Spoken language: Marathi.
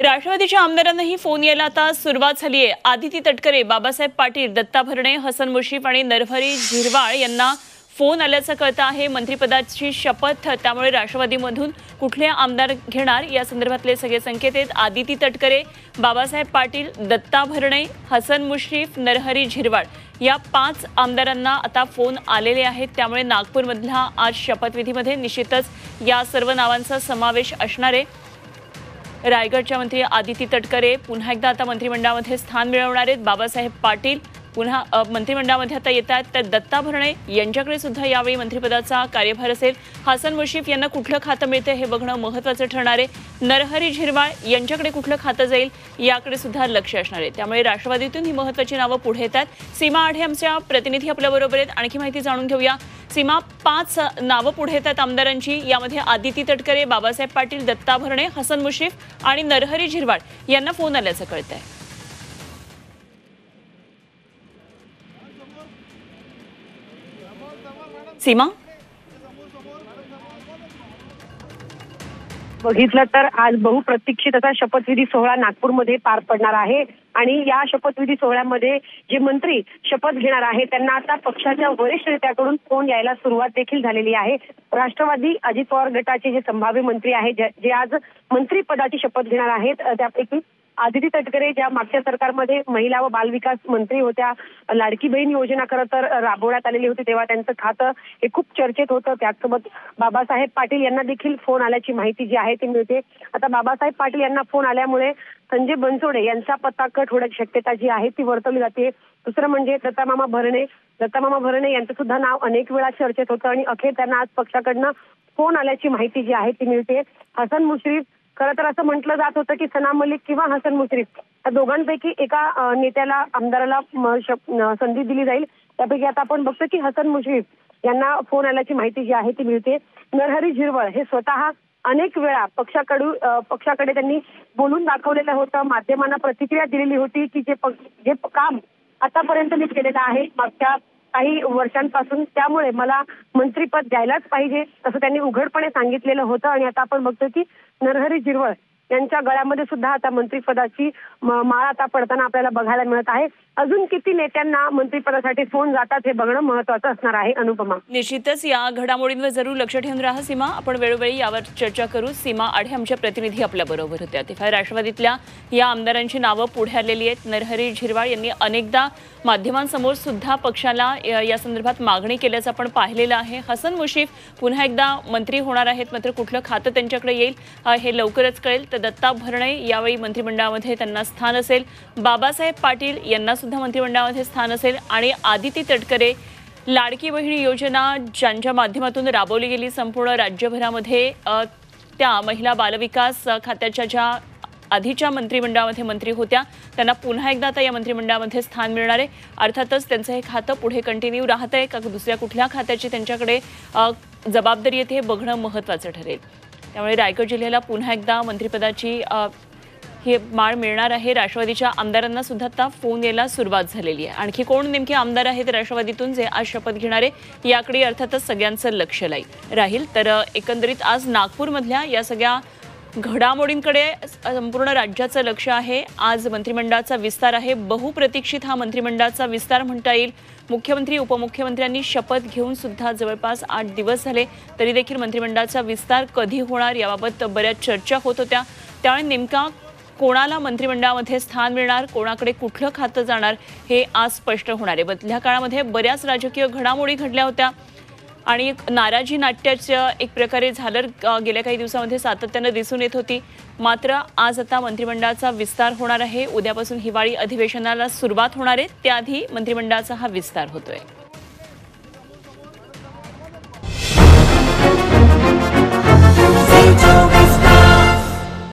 राष्ट्रवादीच्या आमदारांनाही फोन यायला आता सुरुवात झाली आहे। आदिती तटकरे, बाबासाहेब पाटील, दत्ता भरणे, हसन मुश्रीफ आणि नरहरी झिरवाळ यांना फोन आल्याचं कळतं आहे। मंत्रिपदाची शपथ, त्यामुळे राष्ट्रवादीमधून कुठले आमदार घेणार या संदर्भातले सगळे संकेत आहेत। आदिती तटकरे, बाबासाहेब पाटील, दत्ता भरणे, हसन मुश्रीफ, नरहरी झिरवाळ या 5 आमदारांना आता फोन आलेले आहेत। त्यामुळे नागपूरमधल्या आज शपथविधीमध्ये निश्चितच या सर्व नावांचा समावेश असणार आहे। रायगडच्या मंत्री आदिती तटकरे पुन्हा एकदा आता मंत्रिमंडळामध्ये स्थान मिळवणार आहेत। बाबासाहेब पाटील पुन्हा मंत्रिमंडळामध्ये आता येत आहेत, तर दत्ता भरणे यांच्याकडे सुद्धा यावेळी मंत्रिपदाचा कार्यभार असेल। हसन मुश्रीफ यांना कुठलं खातं मिळतं हे बघणं महत्त्वाचं ठरणार आहे। नरहरी झिरवाळ यांच्याकडे कुठलं खातं जाईल याकडे सुद्धा लक्ष असणार आहे। त्यामुळे राष्ट्रवादीतून ही महत्त्वाची नावं पुढे येतात। सीमा आढे आमच्या प्रतिनिधी आपल्याबरोबर आहेत, आणखी माहिती जाणून घेऊया। सीमा, 5 नावं पुढे येतात आमदारांची, यामध्ये आदिती तटकरे, बाबासाहेब पाटील, दत्ता भरणे, हसन मुश्रीफ आणि नरहरी झिरवाळ यांना फोन आल्याचं कळतंय। सीमा, बघितलं तर आज बहुप्रतीक्षित असा शपथविधी सोहळा नागपूरमध्ये पार पडणार आहे आणि या शपथविधी सोहळ्यामध्ये जे मंत्री शपथ घेणार आहे त्यांना आता पक्षाच्या वरिष्ठ नेत्याकडून फोन यायला सुरुवात देखील झालेली आहे। राष्ट्रवादी अजित पवार गटाचे जे संभाव्य मंत्री आहेत जे आज मंत्रिपदाची शपथ घेणार आहेत, त्यापैकी आदिती तटकरे ज्या मागच्या सरकारमध्ये महिला व बालविकास मंत्री होत्या, लाडकी बहीण योजना खरं तर राबवण्यात आलेली होती, तेव्हा त्यांचं खातं हे खूप चर्चेत होतं। त्याचसोबत बाबासाहेब पाटील यांना देखील फोन आल्याची माहिती जी आहे ती मिळते। आता बाबासाहेब पाटील यांना फोन आल्यामुळे संजय बनसोडे यांचा पत्ता कट होण्याची शक्यता जी आहे ती वर्तवली जाते। दुसरं म्हणजे दत्तामामा भरणे यांचं सुद्धा नाव अनेक वेळा चर्चेत होतं आणि अखेर त्यांना आज पक्षाकडनं फोन आल्याची माहिती जी आहे ती मिळते। हसन मुश्रीफ, खरं तर असं म्हटलं जात होतं की सना मलिक किंवा हसन मुश्रीफ या दोघांपैकी एका नेत्याला आमदाराला संधी दिली जाईल। त्यापैकी आता आपण बघतो की हसन मुश्रीफ यांना फोन आल्याची माहिती जी आहे ती मिळते। नरहरी झिरवाळ हे स्वतः अनेक वेळा पक्षाकडे त्यांनी बोलून दाखवलेलं होतं, माध्यमांना प्रतिक्रिया दिलेली होती की जे काम आतापर्यंत मी केलेलं आहे मागच्या काही वर्षांपासून, त्यामुळे मला मंत्रिपद द्यायलाच पाहिजे असं त्यांनी उघडपणे सांगितलेलं होतं। आणि आता आपण बघतो की नरहरी झिरवाळ यांच्या गळ्यामध्ये सुद्धा आता मंत्रिपदाची माळ आता पडताना आपल्याला बघायला मिळत आहे। अजून किती नेत्यांना मंत्रिपदासाठी फोन जातात हे बघणं महत्त्वाचं असणार आहे। अनुपमा, निश्चितच या घडामोडींवर जरूर लक्ष ठेवून राहा सीमा, आपण वेळोवेळी यावर चर्चा करू। सीमा आढे आमच्या प्रतिनिधी आपल्या बरोबर होत्या। तेव्हा राष्ट्रवादीतल्या या आमदारांची नावं पुढे आलेली आहेत। नरहरी झिरवाळ यांनी अनेकदा माध्यमांसमोर सुद्धा पक्षाला या संदर्भात मागणी केल्याचं आपण पाहिलेलं आहे। हसन मुश्रीफ पुन्हा एकदा मंत्री होणार आहेत, मात्र कुठलं खातं त्यांच्याकडे येईल हे लवकरच कळेल। तर दत्ता भरणे यावेळी मंत्रिमंडळामध्ये त्यांना स्थान असेल। बाबासाहेब पाटील यांना सुद्धा मंत्रिमंडळामध्ये स्थान असेल आणि आदिती तटकरे, लाडकी बहीण योजना ज्यांच्या माध्यमातून राबवली गेली संपूर्ण राज्यभरामध्ये, त्या महिला बालविकास खात्याच्या ज्या आधीच्या मंत्रिमंडळामध्ये मंत्री होत्या त्यांना पुन्हा एकदा आता या मंत्रिमंडळामध्ये स्थान मिळणार आहे। अर्थातच त्यांचं हे खातं पुढे कंटिन्यू राहतंय का दुसऱ्या कुठल्या खात्याची त्यांच्याकडे जबाबदारी येते हे बघणं महत्त्वाचं ठरेल। त्यामुळे रायगड जिल्ह्याला पुन्हा एकदा मंत्रिपदाची ही माळ मिळणार आहे। राष्ट्रवादीच्या आमदारांना सुद्धा आता फोन यायला सुरुवात झालेली आहे। आणखी कोण नेमके आमदार आहेत राष्ट्रवादीतून जे आज शपथ घेणारे याकडे अर्थातच सगळ्यांचं लक्ष राहील। तर एकंदरीत आज नागपूरमधल्या या सगळ्या घडामोडींकडे संपूर्ण राज्याचं लक्ष आहे। आज मंत्रिमंडळाचा विस्तार आहे, बहुप्रतीक्षित हा मंत्रिमंडळाचा विस्तार म्हणता येईल। मुख्यमंत्री उपमुख्यमंत्र्यांनी शपथ घेऊन सुद्धा जवळपास 8 दिवस झाले, तरी देखील मंत्रिमंडळाचा विस्तार कधी होणार याबाबत बऱ्याच चर्चा होत होत्या। त्यामुळे नेमका कोणाला मंत्रिमंडळामध्ये स्थान मिळणार, कोणाकडे कुठलं खातं जाणार हे आज स्पष्ट होणार आहे। मधल्या काळामध्ये बऱ्याच राजकीय घडामोडी घडल्या होत्या आणि एक नाराजी नाट्याचं एक प्रकारे झालर गेल्या काही दिवसांमध्ये सातत्यानं दिसून येत होती। मात्र आज आता मंत्रिमंडळाचा विस्तार होणार आहे। उद्यापासून हिवाळी अधिवेशनाला सुरुवात होणार आहे, त्याआधी मंत्रिमंडळाचा हा विस्तार होतोय।